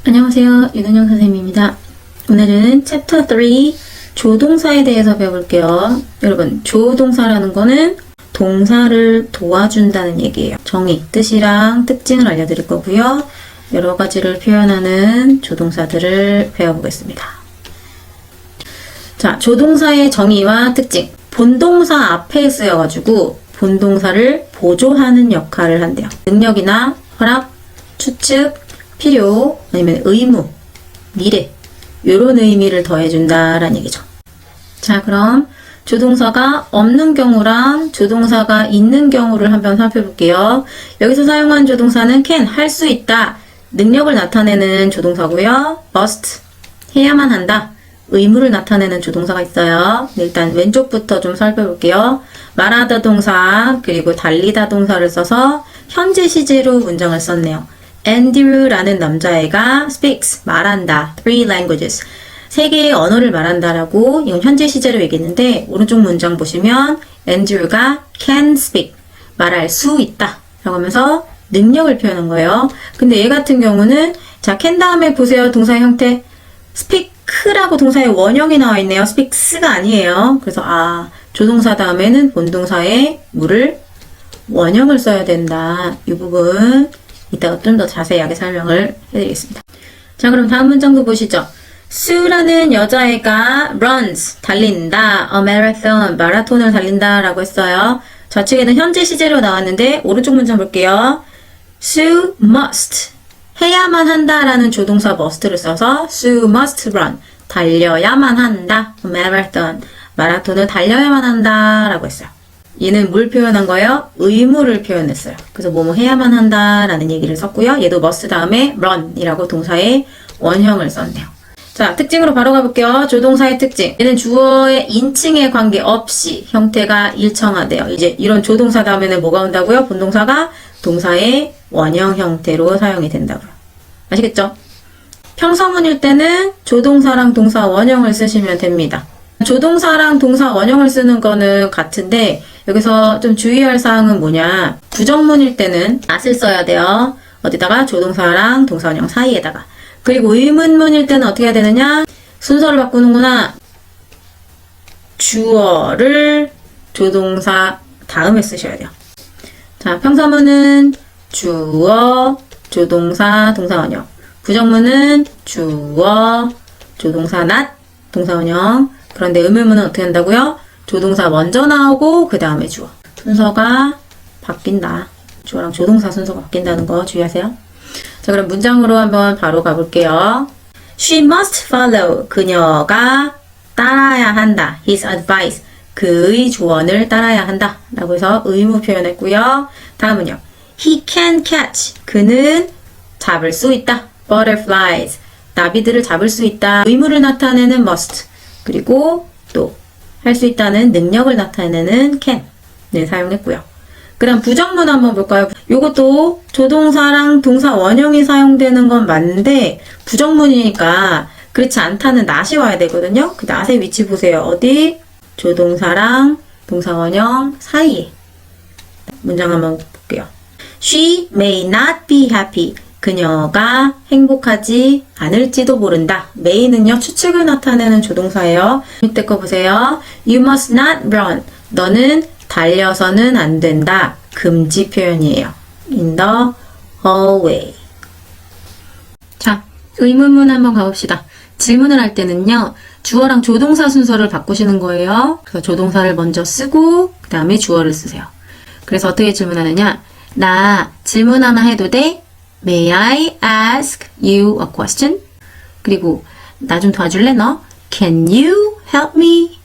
안녕하세요. 윤은영 선생님입니다. 오늘은 챕터 3 조동사에 대해서 배워볼게요. 여러분, 조동사라는 거는 동사를 도와준다는 얘기예요. 정의, 뜻이랑 특징을 알려드릴 거고요. 여러 가지를 표현하는 조동사들을 배워보겠습니다. 자, 조동사의 정의와 특징. 본동사 앞에 쓰여가지고 본동사를 보조하는 역할을 한대요. 능력이나 허락, 추측, 필요, 아니면 의무, 미래 이런 의미를 더해준다라는 얘기죠. 자, 그럼 조동사가 없는 경우랑 조동사가 있는 경우를 한번 살펴볼게요. 여기서 사용한 조동사는 can, 할 수 있다, 능력을 나타내는 조동사고요. must, 해야만 한다, 의무를 나타내는 조동사가 있어요. 일단 왼쪽부터 좀 살펴볼게요. 말하다 동사 그리고 달리다 동사를 써서 현재 시제로 문장을 썼네요. Andrew라는 남자애가 speaks, 말한다, 3 languages, 3개의 언어를 말한다라고 이건 현재 시제로 얘기했는데 오른쪽 문장 보시면 Andrew가 can speak, 말할 수 있다 라고 하면서 능력을 표현한 거예요. 근데 얘 같은 경우는 자, can 다음에 보세요. 동사의 형태 speak라고 동사의 원형이 나와 있네요. speaks가 아니에요. 그래서 조동사 다음에는 본동사의 물을 원형을 써야 된다. 이 부분 이따가 좀 더 자세하게 설명을 해드리겠습니다. 자, 그럼 다음 문장도 보시죠. 수라는 여자애가 runs, 달린다, a marathon, 마라톤을 달린다 라고 했어요. 좌측에는 현재 시제로 나왔는데 오른쪽 문장 볼게요. Sue must, 해야만 한다 라는 조동사 must를 써서 Sue must run, 달려야만 한다, a marathon, 마라톤을 달려야만 한다 라고 했어요. 얘는 뭘 표현한 거예요? 의무를 표현했어요. 그래서 뭐뭐 해야만 한다라는 얘기를 썼고요. 얘도 must 다음에 run이라고 동사의 원형을 썼네요. 자, 특징으로 바로 가볼게요. 조동사의 특징. 얘는 주어의 인칭에 관계없이 형태가 일정하대요. 이제 이런 조동사 다음에는 뭐가 온다고요? 본동사가 동사의 원형 형태로 사용이 된다고요. 아시겠죠? 평서문일 때는 조동사랑 동사 원형을 쓰시면 됩니다. 조동사랑 동사 원형을 쓰는 거는 같은데 여기서 좀 주의할 사항은 뭐냐, 부정문일 때는 not을 써야 돼요. 어디다가? 조동사랑 동사 원형 사이에다가. 그리고 의문문일 때는 어떻게 해야 되느냐, 순서를 바꾸는구나. 주어를 조동사 다음에 쓰셔야 돼요. 자, 평서문은 주어, 조동사, 동사 원형. 부정문은 주어, 조동사 not, 동사 원형. 그런데 의문문은 어떻게 한다고요? 조동사 먼저 나오고 그 다음에 주어. 순서가 바뀐다. 주어랑 조동사 순서가 바뀐다는 거 주의하세요. 자, 그럼 문장으로 한번 바로 가볼게요. She must follow. 그녀가 따라야 한다. His advice. 그의 조언을 따라야 한다. 라고 해서 의무 표현했고요. 다음은요. He can catch. 그는 잡을 수 있다. Butterflies. 나비들을 잡을 수 있다. 의무를 나타내는 must. 그리고 또 할 수 있다는 능력을 나타내는 can을 사용했고요. 그 다음 부정문 한번 볼까요? 요것도 조동사랑 동사 원형이 사용되는 건 맞는데 부정문이니까 그렇지 않다는 not이 와야 되거든요. 그 not의 위치 보세요. 어디? 조동사랑 동사 원형 사이에. 문장 한번 볼게요. She may not be happy. 그녀가 행복하지 않을지도 모른다. may는요, 추측을 나타내는 조동사예요. 밑에 거 보세요. You must not run. 너는 달려서는 안 된다. 금지 표현이에요. In the hallway. 자, 의문문 한번 가봅시다. 질문을 할 때는요, 주어랑 조동사 순서를 바꾸시는 거예요. 그래서 조동사를 먼저 쓰고 그 다음에 주어를 쓰세요. 그래서 어떻게 질문하느냐, 나 질문 하나 해도 돼? May I ask you a question? 그리고 나 좀 도와줄래 너? Can you help me?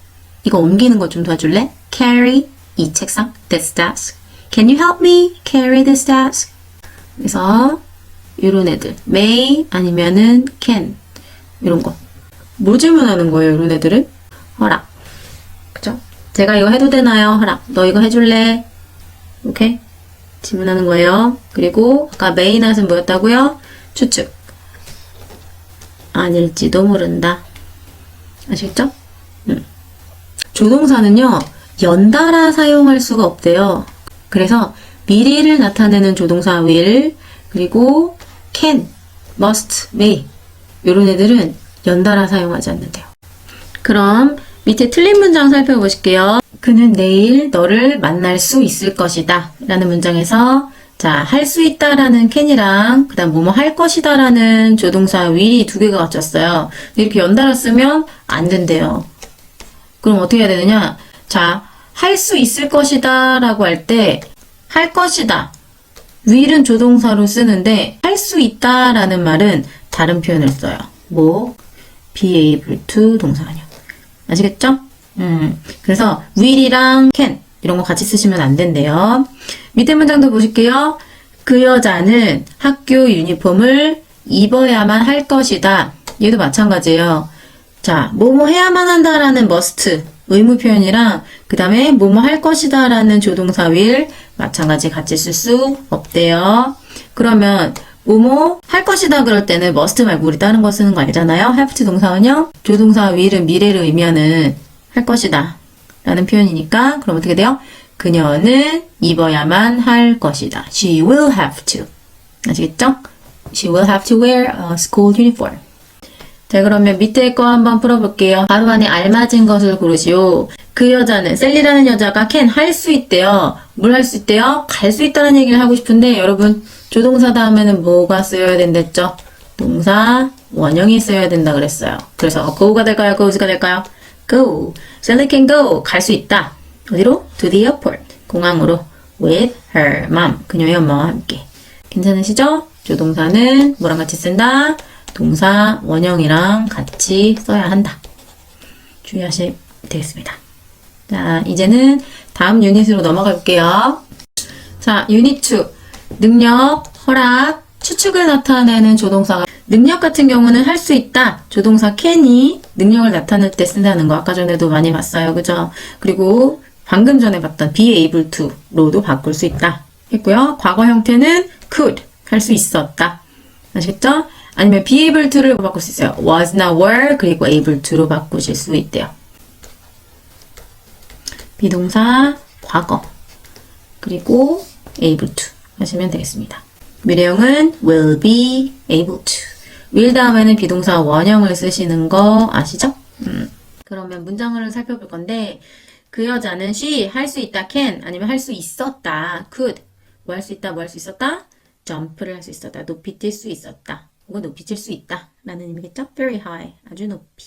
이거 옮기는 거 좀 도와줄래? Carry 이 책상, this desk. Can you help me carry this desk? 그래서 이런 애들 may 아니면은 can 이런 거. 뭐 질문하는 거예요, 이런 애들은? 허락. 그죠? 제가 이거 해도 되나요? 허락. 너 이거 해줄래? 오케이? 질문하는 거예요. 그리고 아까 may not은 뭐였다고요? 추측. 아닐지도 모른다. 아시겠죠? 조동사는요, 연달아 사용할 수가 없대요. 그래서 미래를 나타내는 조동사 will, 그리고 can, must, may 이런 애들은 연달아 사용하지 않는데요. 그럼 밑에 틀린 문장 살펴보실게요. 그는 내일 너를 만날 수 있을 것이다 라는 문장에서 자, 할 수 있다라는 can이랑 그 다음 뭐뭐 할 것이다라는 조동사 will이 두 개가 갖췄어요. 이렇게 연달아 쓰면 안 된대요. 그럼 어떻게 해야 되느냐? 자, 할 수 있을 것이다 라고 할 때 할 것이다. will은 조동사로 쓰는데 할 수 있다 라는 말은 다른 표현을 써요. 뭐? be able to 동사관용. 아시겠죠? 그래서 will이랑 can 이런 거 같이 쓰시면 안 된대요. 밑에 문장도 보실게요. 그 여자는 학교 유니폼을 입어야만 할 것이다. 얘도 마찬가지예요. 자, 뭐뭐 해야만 한다라는 must 의무 표현이랑 그 다음에 뭐뭐 할 것이다 라는 조동사 will 마찬가지 같이 쓸 수 없대요. 그러면 뭐뭐 할 것이다 그럴 때는 must 말고 우리 다른 거 쓰는 거 아니잖아요. have to 동사원형 조동사 will은 미래를 의미하는 할 것이다 라는 표현이니까 그럼 어떻게 돼요? 그녀는 입어야만 할 것이다. She will have to. 아시겠죠? She will have to wear a school uniform. 자, 그러면 밑에 거 한번 풀어볼게요. 바로 안에 알맞은 것을 고르시오. 그 여자는, 셀리라는 여자가 can 할 수 있대요. 뭘 할 수 있대요? 갈 수 있다는 얘기를 하고 싶은데 여러분 조동사 다음에는 뭐가 쓰여야 된댔죠? 동사 원형이 쓰여야 된다 그랬어요. 그래서 go가 될까요? goes가 될까요? go. Sally can go. 갈 수 있다. 어디로? To the airport. 공항으로. With her mom. 그녀의 엄마와 함께. 괜찮으시죠? 조동사는 뭐랑 같이 쓴다? 동사 원형이랑 같이 써야 한다. 주의하시면 되겠습니다. 자, 이제는 다음 유닛으로 넘어가 볼게요. 자, 유닛 2. 능력, 허락, 추측을 나타내는 조동사가 능력 같은 경우는 할 수 있다. 조동사 can이 능력을 나타낼 때 쓴다는 거 아까 전에도 많이 봤어요. 그죠? 그리고 방금 전에 봤던 be able to로도 바꿀 수 있다. 했고요. 과거 형태는 could 할 수 있었다. 아시겠죠? 아니면 be able to를 바꿀 수 있어요. was나 were 그리고 able to로 바꾸실 수 있대요. 비동사 과거 그리고 able to 하시면 되겠습니다. 미래형은 will be able to. will 다음에는 비동사 원형을 쓰시는 거 아시죠? 그러면 문장을 살펴볼 건데 그 여자는 she 할 수 있다 can 아니면 할 수 있었다 could 뭐 할 수 있다 뭐 할 수 있었다 jump를 할 수 있었다 높이 뛸 수 있었다 혹은 높이 칠 수 있다 라는 의미겠죠? very high 아주 높이.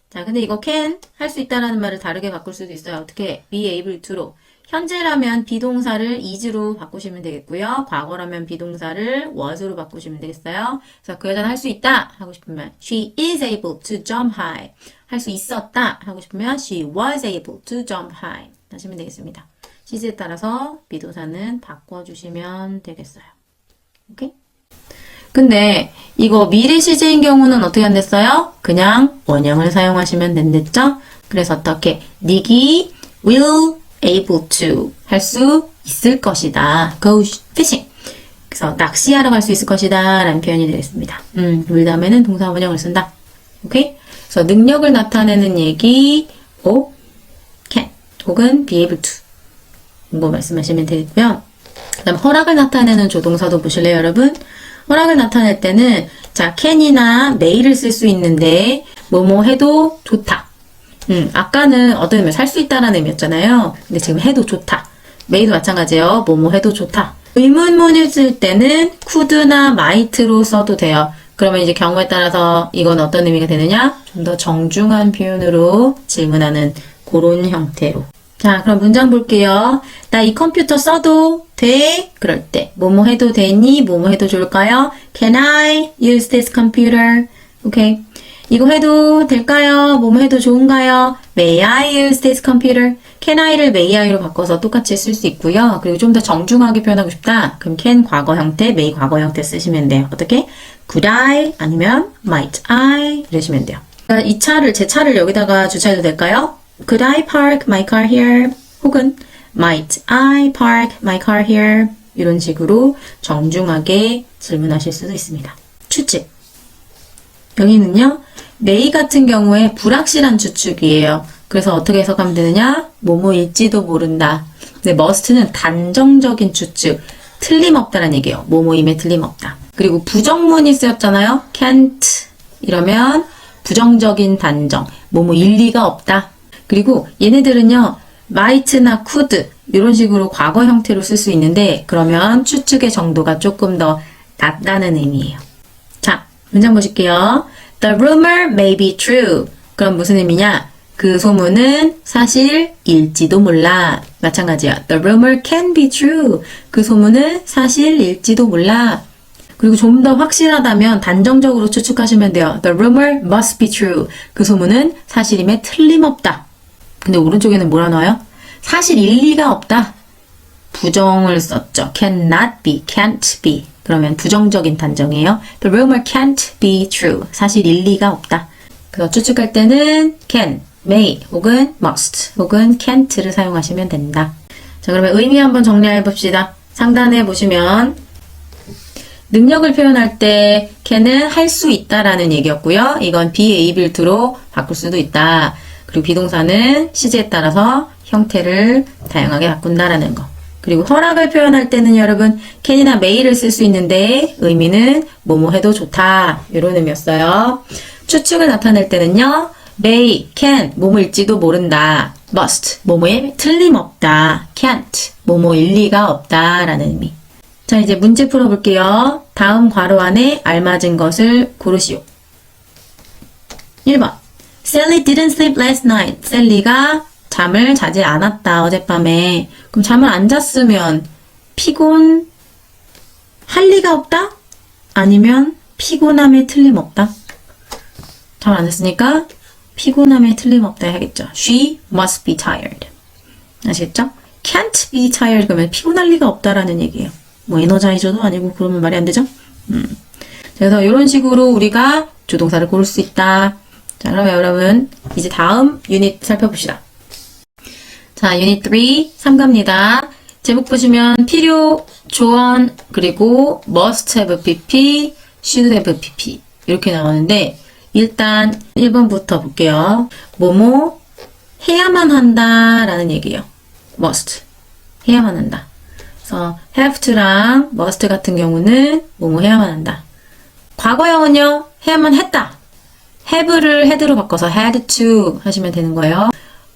자, 근데 이거 can 할 수 있다라는 말을 다르게 바꿀 수도 있어요. 어떻게? be able to로. 현재라면 비동사를 is로 바꾸시면 되겠고요. 과거라면 비동사를 was로 바꾸시면 되겠어요. 그래서 그 여자는 할 수 있다 하고 싶으면 she is able to jump high. 할 수 있었다 하고 싶으면 she was able to jump high. 하시면 되겠습니다. 시제에 따라서 비동사는 바꿔주시면 되겠어요. 오케이? 근데 이거 미래 시제인 경우는 어떻게 안 됐어요? 그냥 원형을 사용하시면 된댔죠? 그래서 어떻게? 니기 will able to 할 수 있을 것이다. go fishing. 그래서 낚시하러 갈 수 있을 것이다 라는 표현이 되겠습니다. will 다음에는 동사 원형을 쓴다. 오케이? 그래서 능력을 나타내는 얘기 can 혹은 be able to 이거 말씀하시면 되겠고요. 그 다음 허락을 나타내는 조동사도 보실래요, 여러분? 허락을 나타낼 때는 자 can이나 may를 쓸 수 있는데 뭐뭐 해도 좋다. 아까는 어떤 의미 살 수 있다라는 의미였잖아요. 근데 지금 해도 좋다. may도 마찬가지예요. 뭐뭐 해도 좋다. 의문문을 쓸 때는 could나 might로 써도 돼요. 그러면 이제 경우에 따라서 이건 어떤 의미가 되느냐? 좀 더 정중한 표현으로 질문하는 그런 형태로. 자, 그럼 문장 볼게요. 나 이 컴퓨터 써도 돼? 그럴 때 뭐뭐 해도 되니? 뭐뭐 해도 좋을까요? Can I use this computer? 오케이. 이거 해도 될까요? 뭐뭐 해도 좋은가요? May I use this computer? Can I를 May I로 바꿔서 똑같이 쓸 수 있고요. 그리고 좀 더 정중하게 표현하고 싶다. 그럼 can 과거 형태, may 과거 형태 쓰시면 돼요. 어떻게? Could I? 아니면 might I? 이러시면 돼요. 그러니까 이 차를, 제 차를 여기다가 주차해도 될까요? Could I park my car here? 혹은 Might I park my car here? 이런 식으로 정중하게 질문하실 수도 있습니다. 추측. 여기는요. may 같은 경우에 불확실한 추측이에요. 그래서 어떻게 해석하면 되느냐? 뭐뭐일지도 모른다. 근데 must는 단정적인 추측. 틀림없다는 얘기예요. 뭐뭐임에 틀림없다. 그리고 부정문이 쓰였잖아요. can't 이러면 부정적인 단정, 뭐뭐 일리가 없다. 그리고 얘네들은요, might나 could 이런 식으로 과거 형태로 쓸 수 있는데 그러면 추측의 정도가 조금 더 낮다는 의미예요. 자, 문장 보실게요. The rumor may be true. 그럼 무슨 의미냐? 그 소문은 사실일지도 몰라. 마찬가지야. The rumor can be true. 그 소문은 사실일지도 몰라. 그리고 좀 더 확실하다면 단정적으로 추측하시면 돼요. The rumor must be true. 그 소문은 사실임에 틀림없다. 근데 오른쪽에는 뭐라 나와요? 사실 일리가 없다. 부정을 썼죠. cannot be, can't be. 그러면 부정적인 단정이에요. The rumor can't be true. 사실 일리가 없다. 그래서 추측할 때는 can, may, 혹은 must, 혹은 can't를 사용하시면 된다. 자, 그러면 의미 한번 정리해 봅시다. 상단에 보시면 능력을 표현할 때 can은 할 수 있다라는 얘기였고요. 이건 be able to로 바꿀 수도 있다. 그리고 비동사는 시제에 따라서 형태를 다양하게 바꾼다라는 거. 그리고 허락을 표현할 때는 여러분 can이나 may를 쓸 수 있는데 의미는 뭐뭐 해도 좋다. 이런 의미였어요. 추측을 나타낼 때는요. may, can, 뭐뭐일지도 모른다. must, 뭐뭐에 틀림없다. can't, 뭐뭐 일리가 없다. 라는 의미. 자, 이제 문제 풀어볼게요. 다음 괄호 안에 알맞은 것을 고르시오. 1번. Sally didn't sleep last night. 셀리가 잠을 자지 않았다, 어젯밤에. 그럼 잠을 안 잤으면 피곤할 리가 없다? 아니면 피곤함에 틀림없다? 잠을 안 잤으니까 피곤함에 틀림없다 해야겠죠. She must be tired. 아시겠죠? Can't be tired 그러면 피곤할 리가 없다라는 얘기예요. 뭐 에너자이저도 아니고 그러면 말이 안 되죠? 그래서 이런 식으로 우리가 조동사를 고를 수 있다. 자, 그러면 여러분 이제 다음 유닛 살펴봅시다. 자, 유닛 3 갑니다. 제목 보시면 필요, 조언, 그리고 must have pp, should have pp 이렇게 나오는데 일단 1번부터 볼게요. 뭐뭐 해야만 한다 라는 얘기예요. must 해야만 한다. 그래서 have to랑 must 같은 경우는 뭐뭐 해야만 한다. 과거형은요. 해야만 했다. have를 had로 바꿔서 had to 하시면 되는 거예요.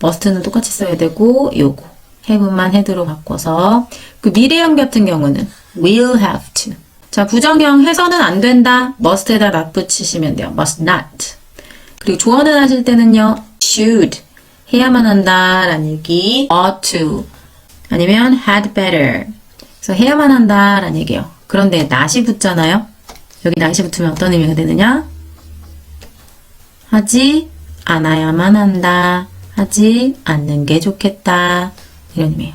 must는 똑같이 써야 되고 요거 have만 had로 바꿔서 그 미래형 같은 경우는 will have to. 자, 부정형 해서는 안 된다. must에다 not 붙이시면 돼요. must not. 그리고 조언을 하실 때는요. should 해야만 한다 라는 얘기. ought to 아니면 had better. 그래서 해야만 한다 라는 얘기예요. 그런데 not이 붙잖아요. 여기 not이 붙으면 어떤 의미가 되느냐? 하지 않아야만 한다. 하지 않는 게 좋겠다. 이런 의미예요.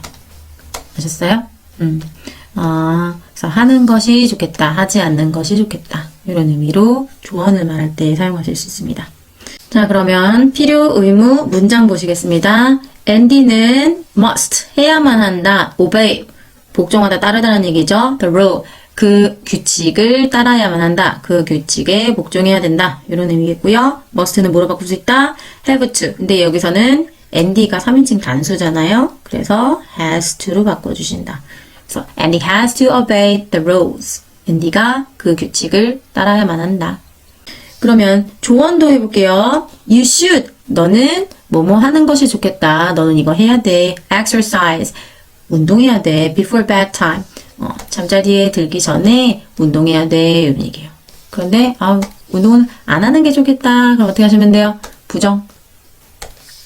아셨어요? 그래서 하는 것이 좋겠다. 하지 않는 것이 좋겠다. 이런 의미로 조언을 말할 때 사용하실 수 있습니다. 자, 그러면 필요, 의무, 문장 보시겠습니다. Andy는 must, 해야만 한다. obey, 복종하다, 따르다는 얘기죠. The rule, 그 규칙을 따라야만 한다. 그 규칙에 복종해야 된다. 이런 의미겠고요. must는 뭐로 바꿀 수 있다? have to. 근데 여기서는 Andy가 3인칭 단수잖아요. 그래서 has to로 바꿔주신다. 그래서 Andy has to obey the rules. Andy가 그 규칙을 따라야만 한다. 그러면 조언도 해볼게요. You should. 너는 뭐뭐 하는 것이 좋겠다. 너는 이거 해야 돼. Exercise. 운동해야 돼. Before bedtime. 잠자리에 들기 전에 운동해야 돼. 이런 얘기예요. 그런데 운동은 안 하는 게 좋겠다. 그럼 어떻게 하시면 돼요? 부정.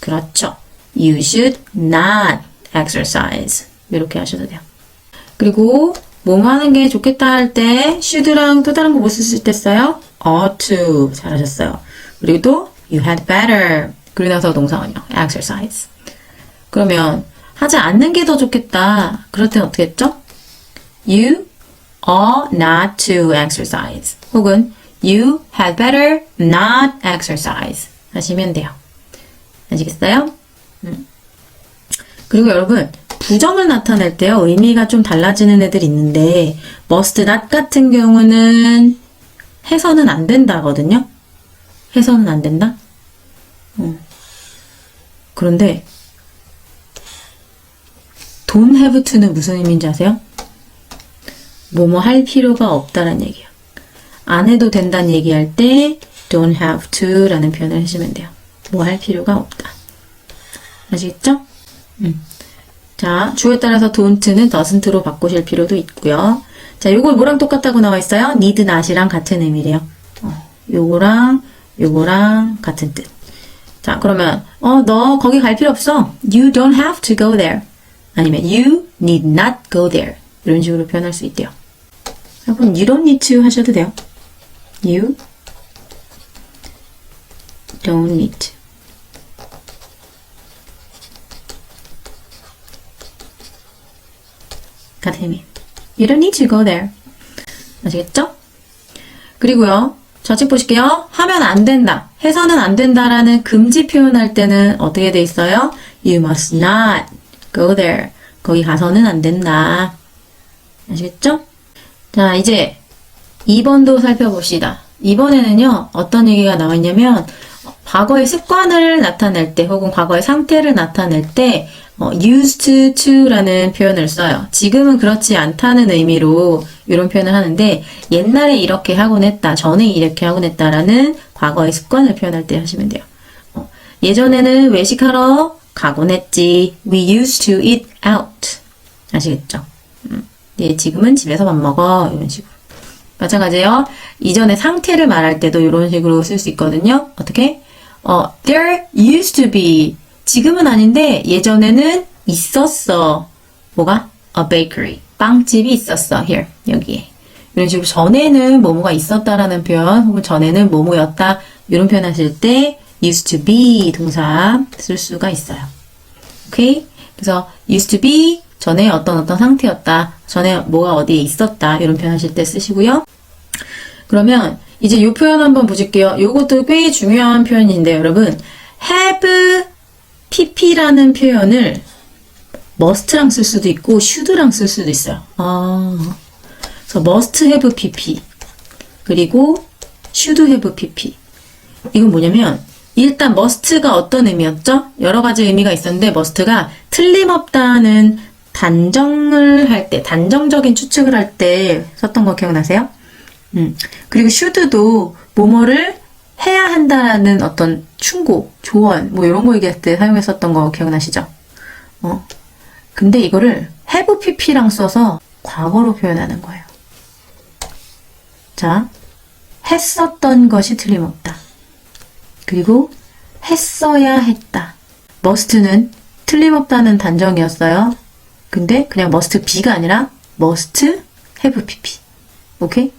그렇죠. You should not exercise. 이렇게 하셔도 돼요. 그리고 뭐뭐 하는 게 좋겠다 할 때 should랑 또 다른 거 뭐 쓰실 때 써요? ought to. 잘하셨어요. 그리고 또 you had better. 그리고 나서 동사원이요. exercise. 그러면 하지 않는 게 더 좋겠다. 그럴 땐 어떻게 했죠? You ought not to exercise. 혹은 you had better not exercise. 하시면 돼요. 아시겠어요? 그리고 여러분 부정을 나타낼 때요. 의미가 좀 달라지는 애들이 있는데 must not 같은 경우는 해서는 안 된다거든요. 해서는 안 된다. 그런데 don't have to는 무슨 의미인지 아세요? 뭐뭐 할 필요가 없다라는 얘기예요. 안 해도 된다는 얘기할 때 don't have to 라는 표현을 하시면 돼요. 뭐 할 필요가 없다. 아시겠죠? 자, 주어에 따라서 don't는 doesn't로 바꾸실 필요도 있고요. 자, 요걸 뭐랑 똑같다고 나와 있어요? need not이랑 같은 의미래요. 요거랑 같은 뜻. 자, 그러면 너 거기 갈 필요 없어. You don't have to go there. 아니면 you need not go there. 이런 식으로 표현할 수 있대요. 여러분, you don't need to 하셔도 돼요. You don't need to. 같은 의미. You don't need to go there. 아시겠죠? 그리고요. 좌측 보실게요. 하면 안 된다. 해서는 안 된다라는 금지 표현할 때는 어떻게 돼 있어요? You must not go there. 거기 가서는 안 된다. 아시겠죠? 자, 이제 2번도 살펴봅시다. 이번에는요, 어떤 얘기가 나와 있냐면, 과거의 습관을 나타낼 때, 혹은 과거의 상태를 나타낼 때, used to라는 표현을 써요. 지금은 그렇지 않다는 의미로 이런 표현을 하는데, 옛날에 이렇게 하곤 했다, 전에 이렇게 하곤 했다라는 과거의 습관을 표현할 때 하시면 돼요. 예전에는 외식하러 가곤 했지. We used to eat out. 아시겠죠? 예, 지금은 집에서 밥 먹어. 이런 식으로. 마찬가지예요. 이전의 상태를 말할 때도 이런 식으로 쓸 수 있거든요. 어떻게? There used to be. 지금은 아닌데 예전에는 있었어. 뭐가? A bakery. 빵집이 있었어. Here. 여기에. 이런 식으로 전에는 뭐뭐가 있었다라는 표현, 혹은 전에는 뭐뭐였다. 이런 표현 하실 때 used to be 동사 쓸 수가 있어요. 오케이? 그래서 used to be 전에 어떤 상태였다. 전에 뭐가 어디에 있었다. 이런 표현 하실 때 쓰시고요. 그러면 이제 이 표현 한번 보실게요. 이것도 꽤 중요한 표현인데 여러분 have pp라는 표현을 must랑 쓸 수도 있고 should랑 쓸 수도 있어요. 그래서 must have pp 그리고 should have pp. 이건 뭐냐면 일단 must가 어떤 의미였죠? 여러 가지 의미가 있었는데 must가 틀림없다는 단정을 할 때, 단정적인 추측을 할 때 썼던 거 기억나세요? 그리고 should도 뭐뭐를 해야 한다라는 어떤 충고, 조언, 뭐 이런 거 얘기할 때 사용했었던 거 기억나시죠? 근데 이거를 have pp랑 써서 과거로 표현하는 거예요. 자, 했었던 것이 틀림없다. 그리고 했어야 했다. must는 틀림없다는 단정이었어요. 근데 그냥 must be가 아니라 must have pp. 오케이?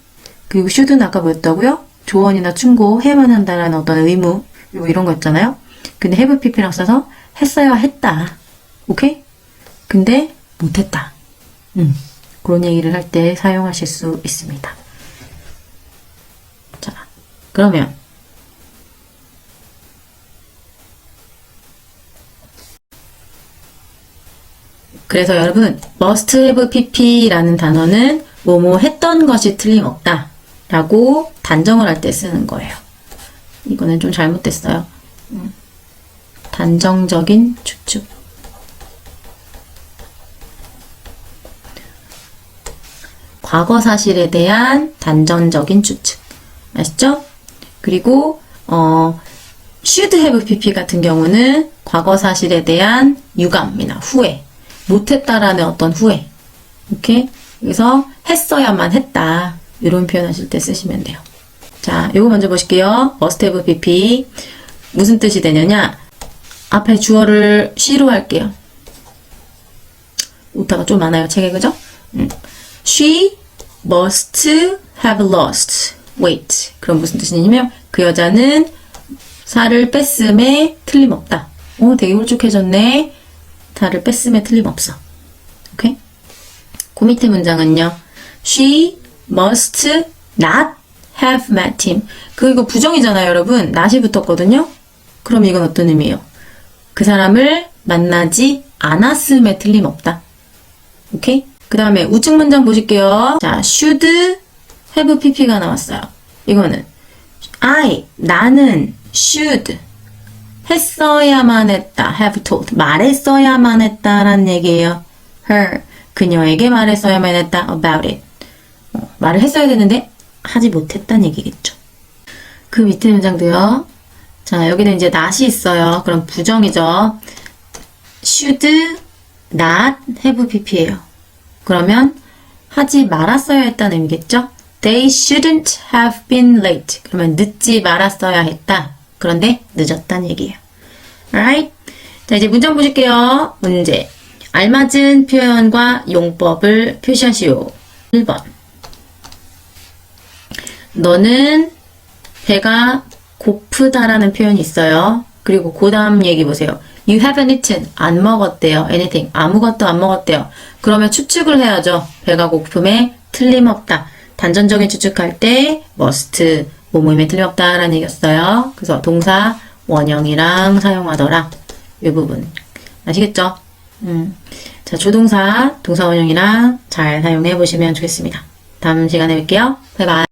그리고 should는 아까 뭐였다고요? 조언이나 충고, 해야만 한다라는 어떤 의무, 이런 거 있잖아요. 근데 have pp랑 써서 했어야 했다. 오케이? 근데 못했다. 그런 얘기를 할 때 사용하실 수 있습니다. 자, 그러면 그래서 여러분 must have pp라는 단어는 뭐뭐 했던 것이 틀림없다 라고 단정을 할 때 쓰는 거예요. 이거는 좀 잘못됐어요. 단정적인 추측. 과거 사실에 대한 단정적인 추측. 아시죠? 그리고 should have pp 같은 경우는 과거 사실에 대한 유감이나 후회. 못했다라는 어떤 후회. 오케이? 그래서 했어야만 했다. 이런 표현 하실 때 쓰시면 돼요. 자, 요거 먼저 보실게요. must have pp. 무슨 뜻이 되느냐? 앞에 주어를 she로 할게요. 오타가 좀 많아요, 책에, 그죠? She must have lost weight. 그럼 무슨 뜻이냐면, 그 여자는 살을 뺐음에 틀림없다. 되게 홀쭉해졌네. 살을 뺐음에 틀림없어. 오케이? 그 밑에 문장은요. She must not have met him. 이거 부정이잖아요, 여러분. not이 붙었거든요. 그럼 이건 어떤 의미예요? 그 사람을 만나지 않았음에 틀림없다. 오케이? 그 다음에 우측 문장 보실게요. 자, should have pp가 나왔어요. 이거는 나는 should 했어야만 했다. have told. 말했어야만 했다라는 얘기예요. her. 그녀에게 말했어야만 했다. about it. 말을 했어야 되는데 하지 못했다는 얘기겠죠. 그 밑에 문장도요. 자, 여기는 이제 not이 있어요. 그럼 부정이죠. should not have pp예요. 그러면 하지 말았어야 했다는 의미겠죠? They shouldn't have been late. 그러면 늦지 말았어야 했다. 그런데 늦었다는 얘기예요. Alright? 자, 이제 문장 보실게요. 문제. 알맞은 표현과 용법을 표시하시오. 1번. 너는 배가 고프다라는 표현이 있어요. 그리고 그 다음 얘기 보세요. You haven't eaten. 안 먹었대요. anything. 아무것도 안 먹었대요. 그러면 추측을 해야죠. 배가 고픔에 틀림없다. 단전적인 추측할 때 must. 뭐뭐임에 틀림없다라는 얘기였어요. 그래서 동사 원형이랑 사용하더라. 이 부분. 아시겠죠? 자, 조동사, 동사 원형이랑 잘 사용해 보시면 좋겠습니다. 다음 시간에 뵐게요. 바이바이.